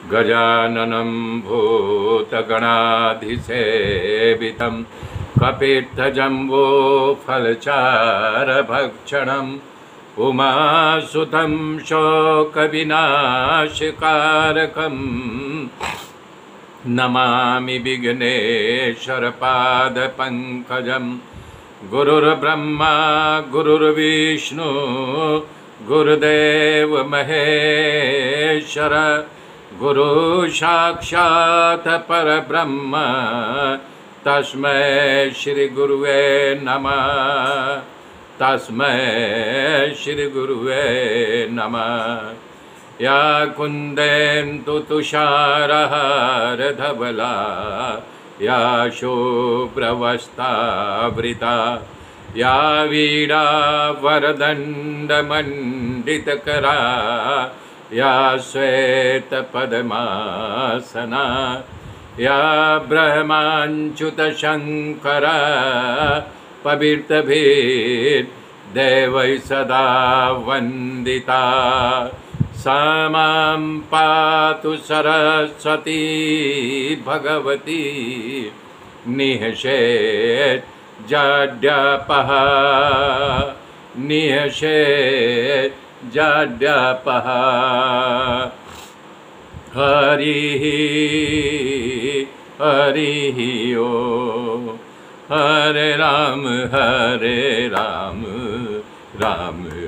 गजाननं भूतगणाधिसेवितं कपित्थजम्बूफलचारभक्षणम् उमासुतं शोकविनाशकारकं नमामि विघ्नेश्वरपादपङ्कजं। गुरुर्ब्रह्मा गुरुर्विष्णु गुरुदेव महेश्वर गुरु साक्षात् परब्रह्म तस्मै श्री गुरुवे नमः। तस्मै श्री गुरुवे नमः। या कुन्देन्दु तुषारहारधवला या शुभ्रवस्त्रावृता या वीणा वरदण्डमण्डितकरा या श्वेतपद्मासना या ब्रह्माच्युतशङ्करा पवित्रभिर्देवैः सदा वन्दिता। सा मां पातु सरस्वती भगवती निःशेषजाड्यापः निःशेषजाड्यापः। हरिः हरिः ओम्। हरे राम राम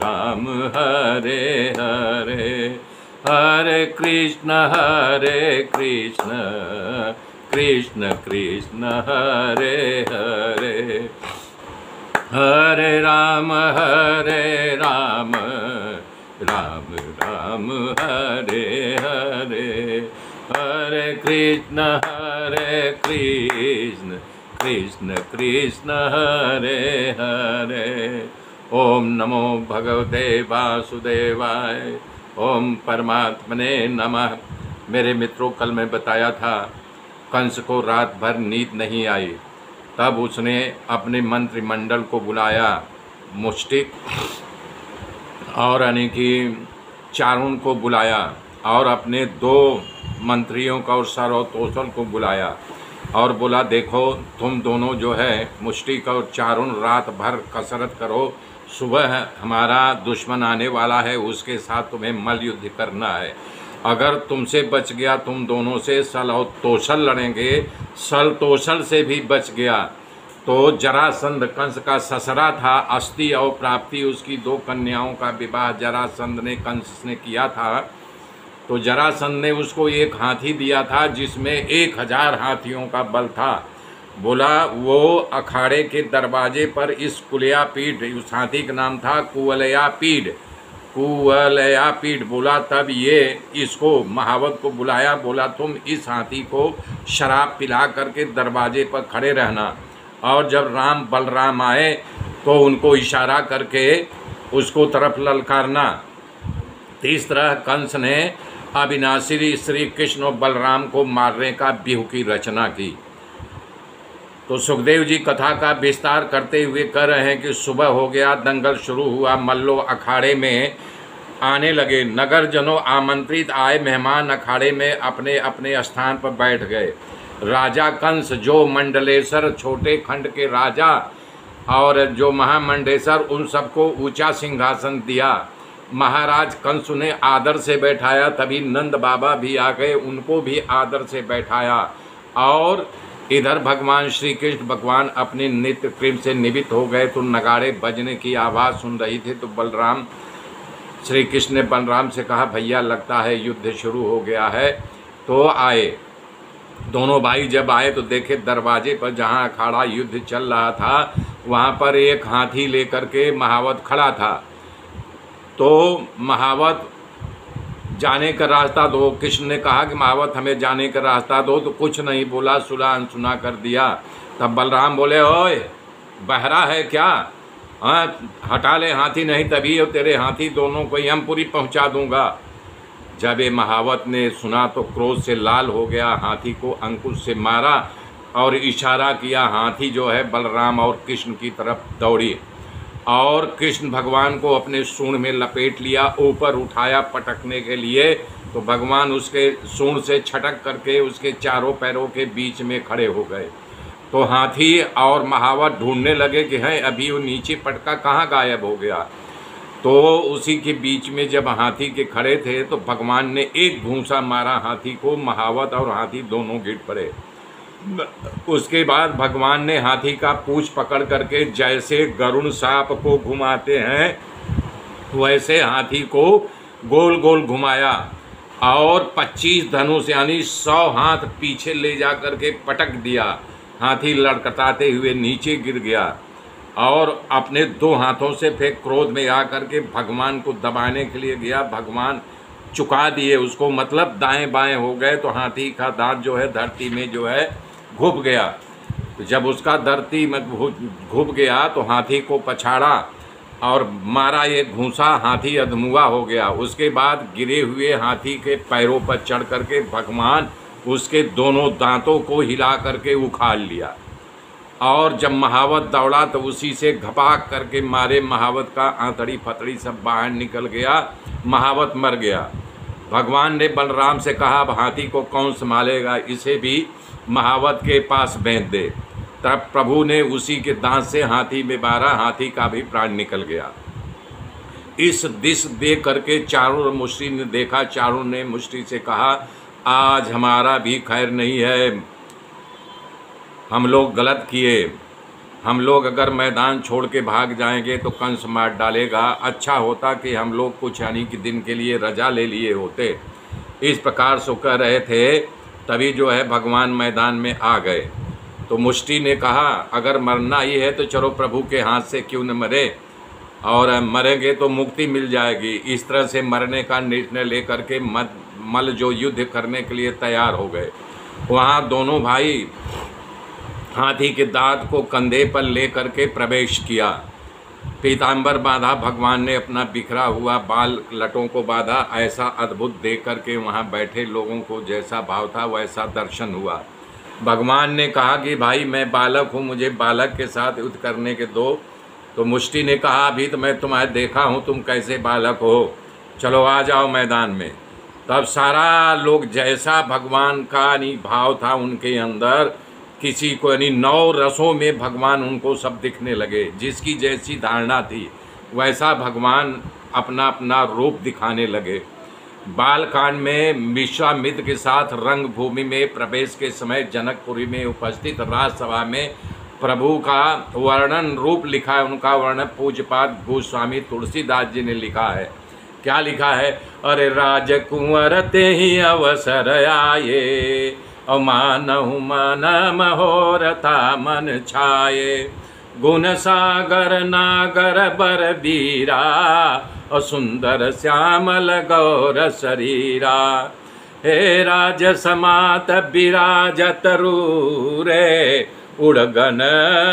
राम हरे हरे। हरे कृष्ण कृष्ण कृष्ण हरे हरे। हरे राम राम राम हरे हरे। हरे कृष्ण कृष्ण कृष्ण हरे हरे। ओम नमो भगवते वासुदेवाय। ओम परमात्मने नमः। मेरे मित्रों, कल मैं बताया था कंस को रात भर नींद नहीं आई। तब उसने अपने मंत्रिमंडल को बुलाया, मुष्टिक और यानी कि चारुण को बुलाया और अपने 2 मंत्रियों का और सरतोषल को बुलाया और बोला, देखो तुम दोनों जो है मुष्टिक और चारुण रात भर कसरत करो, सुबह हमारा दुश्मन आने वाला है, उसके साथ तुम्हें मल्ल युद्ध करना है। अगर तुमसे बच गया, तुम दोनों से सल और तोसल लड़ेंगे, सल तोसल से भी बच गया तो जरासंध कंस का ससरा था, अस्ति और प्राप्ति उसकी 2 कन्याओं का विवाह जरासंध ने कंस ने किया था। तो जरासंध ने उसको एक हाथी दिया था जिसमें 1000 हाथियों का बल था। बोला वो अखाड़े के दरवाजे पर इस कुलयापीठ, उस हाथी का नाम था कुवलयापीठ, कुवलयापीठ बोला। तब ये इसको महावत को बुलाया, बोला तुम इस हाथी को शराब पिला करके दरवाजे पर खड़े रहना और जब राम बलराम आए तो उनको इशारा करके उसको तरफ ललकारना। इस तरह कंस ने अविनाशी श्री कृष्ण और बलराम को मारने का व्यूह की रचना की। तो सुखदेव जी कथा का विस्तार करते हुए कह रहे हैं कि सुबह हो गया, दंगल शुरू हुआ, मल्लो अखाड़े में आने लगे। नगर जनों आमंत्रित आए मेहमान अखाड़े में अपने अपने स्थान पर बैठ गए। राजा कंस जो मंडलेश्वर छोटे खंड के राजा और जो महामंडेश्वर, उन सबको ऊंचा सिंहासन दिया। महाराज कंस ने आदर से बैठाया। तभी नंद बाबा भी आ गए, उनको भी आदर से बैठाया। और इधर भगवान श्री कृष्ण भगवान अपने नित्य क्रिम से निवृत्त हो गए तो नगाड़े बजने की आवाज़ सुन रही थी। तो बलराम, श्री कृष्ण ने बलराम से कहा, भैया लगता है युद्ध शुरू हो गया है। तो आए दोनों भाई। जब आए तो देखे दरवाजे पर जहाँ अखाड़ा युद्ध चल रहा था वहाँ पर एक हाथी लेकर के महावत खड़ा था। तो महावत जाने का रास्ता दो। कृष्ण ने कहा कि महावत हमें जाने का रास्ता दो, तो कुछ नहीं बोला, सुला अनसुना कर दिया। तब बलराम बोले, ओए बहरा है क्या? हाँ, हटा ले हाथी, नहीं तभी तेरे हाथी दोनों को यमपुरी पहुंचा दूंगा। जब ये महावत ने सुना तो क्रोध से लाल हो गया, हाथी को अंकुश से मारा और इशारा किया। हाथी जो है बलराम और कृष्ण की तरफ दौड़ी और कृष्ण भगवान को अपने सूंड में लपेट लिया, ऊपर उठाया पटकने के लिए। तो भगवान उसके सूंड से छटक करके उसके चारों पैरों के बीच में खड़े हो गए। तो हाथी और महावत ढूंढने लगे कि है अभी वो नीचे पटका कहाँ गायब हो गया। तो उसी के बीच में जब हाथी के खड़े थे तो भगवान ने एक घूंसा मारा हाथी को, महावत और हाथी दोनों गिर पड़े। उसके बाद भगवान ने हाथी का पूंछ पकड़ करके जैसे गरुड़ सांप को घुमाते हैं वैसे हाथी को गोल गोल घुमाया और 25 धनुष यानी 100 हाथ पीछे ले जा करके पटक दिया। हाथी लड़खड़ाते हुए नीचे गिर गया और अपने 2 हाथों से फिर क्रोध में आकर के भगवान को दबाने के लिए गया। भगवान चुका दिए उसको, मतलब दाएं बाएं हो गए। तो हाथी का दांत जो है धरती में जो है घुप गया। तो जब उसका धरती में घुप गया तो हाथी को पछाड़ा और मारा एक घूंसा, हाथी अधमुआ हो गया। उसके बाद गिरे हुए हाथी के पैरों पर चढ़ करके भगवान उसके दोनों दांतों को हिला करके उखाड़ लिया। और जब महावत दौड़ा तो उसी से घपाक करके मारे महावत का आंतड़ी फतड़ी सब बाहर निकल गया, महावत मर गया। भगवान ने बलराम से कहा अब हाथी को कौन संभालेगा, इसे भी महावत के पास भेज दे। तब प्रभु ने उसी के दांत से हाथी में मारा, हाथी का भी प्राण निकल गया। इस दिश देख करके चारों मुष्टि ने देखा, चारों ने मुष्टि से कहा आज हमारा भी खैर नहीं है, हम लोग गलत किए। हम लोग अगर मैदान छोड़ के भाग जाएंगे तो कंस मार डालेगा, अच्छा होता कि हम लोग कुछ यानी कि दिन के लिए रजा ले लिए होते। इस प्रकार से कह रहे थे, तभी जो है भगवान मैदान में आ गए। तो मुष्टि ने कहा अगर मरना ही है तो चलो प्रभु के हाथ से क्यों न मरे, और मरेंगे तो मुक्ति मिल जाएगी। इस तरह से मरने का निर्णय लेकर के मल जो युद्ध करने के लिए तैयार हो गए। वहाँ दोनों भाई हाथी के दांत को कंधे पर ले करके प्रवेश किया। पीताम्बर बांधा, भगवान ने अपना बिखरा हुआ बाल लटों को बांधा। ऐसा अद्भुत देख करके वहाँ बैठे लोगों को जैसा भाव था वैसा दर्शन हुआ। भगवान ने कहा कि भाई मैं बालक हूँ, मुझे बालक के साथ युद्ध करने के दो। तो मुष्टि ने कहा अभी तो मैं तुम्हें देखा हूँ तुम कैसे बालक हो, चलो आ जाओ मैदान में। तब सारा लोग जैसा भगवान का भाव था उनके अंदर, किसी को 9 रसों में भगवान उनको सब दिखने लगे। जिसकी जैसी धारणा थी वैसा भगवान अपना अपना रूप दिखाने लगे। बालकांड में विश्वामित्र के साथ रंग भूमि में प्रवेश के समय जनकपुरी में उपस्थित राजसभा में प्रभु का वर्णन रूप लिखा है। उनका वर्णन पूज्यपाद गोस्वामी तुलसीदास जी ने लिखा है। क्या लिखा है, अरे राजकुंवर ते ही अवसर आए, अमानहु मन महोरथा मन छाये, गुण सागर नागर बर बीरा, और सुंदर श्यामल गौर शरीरा। हे राज समात विराजत रूरे, उड़गन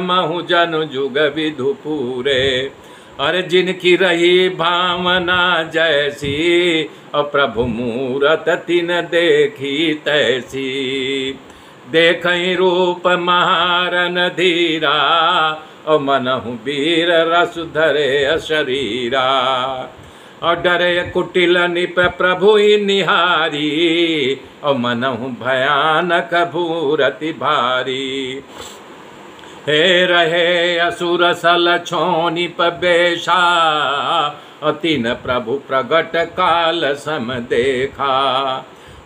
महु जन जुग विधु पूरे। अरे जिनकी रही भावना जैसी, और प्रभु मूरत तिन देखी तैसी। देखई रूप महारन धीरा, और मनहु वीर रस धरे शरीरा। और डरे कुटिल निप प्रभु निहारी, और मनहु भयानक भूरति भारी। हे रहे असुर सल छोनि पबेशा, और तीन प्रभु प्रगट काल सम देखा।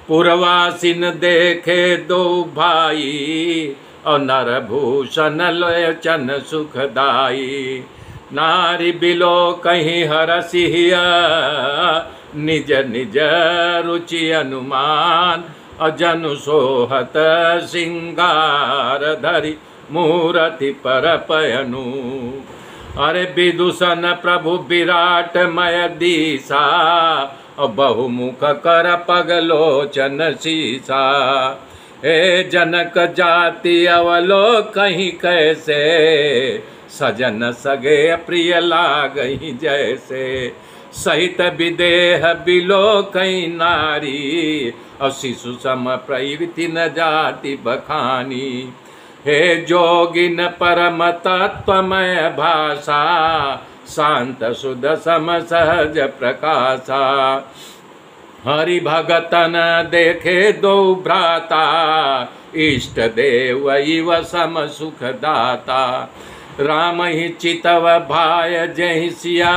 पुरवासिन देखे दो भाई, और नरभूषण लोचन सुखदाई। नारी बिलो कहीं हरसिया, निज निज रुचि अनुमान। और जनु सोहत सिंगार धरि, मूरति पर पयनु। अरे विदूषण प्रभु विराट मय दीसा, और बहुमुख कर पगलोचन सीसा। हे जनक जाति अवलोकहि कैसे, सजन सगे प्रिय लागहि जैसे। सहित विदेह बिलोकहि नारी, और शिशु सम प्रवृत्ति न जाति बखानी। हे जोगिन परम तत्वमय भाषा, शांत सुध सम सहज प्रकाशा। हरि भगतन देखे दो भ्राता, इष्ट देव इव सम सुख दाता। राम ही चितव भाय जहि सिया,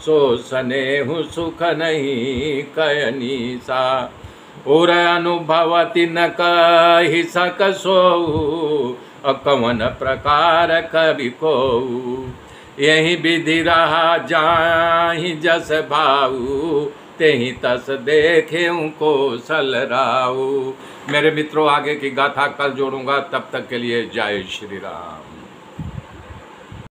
सो स्नेहु सुख नहीं कयनीसा। और अनुभवति न कहि सक सोऊ, कवन प्रकार कवि कोऊ। यही विधि रहा जाहि जस भाऊ, तेहि तस देखे कौशल राऊ। मेरे मित्रों, आगे की गाथा कल जोड़ूंगा, तब तक के लिए जय श्री राम।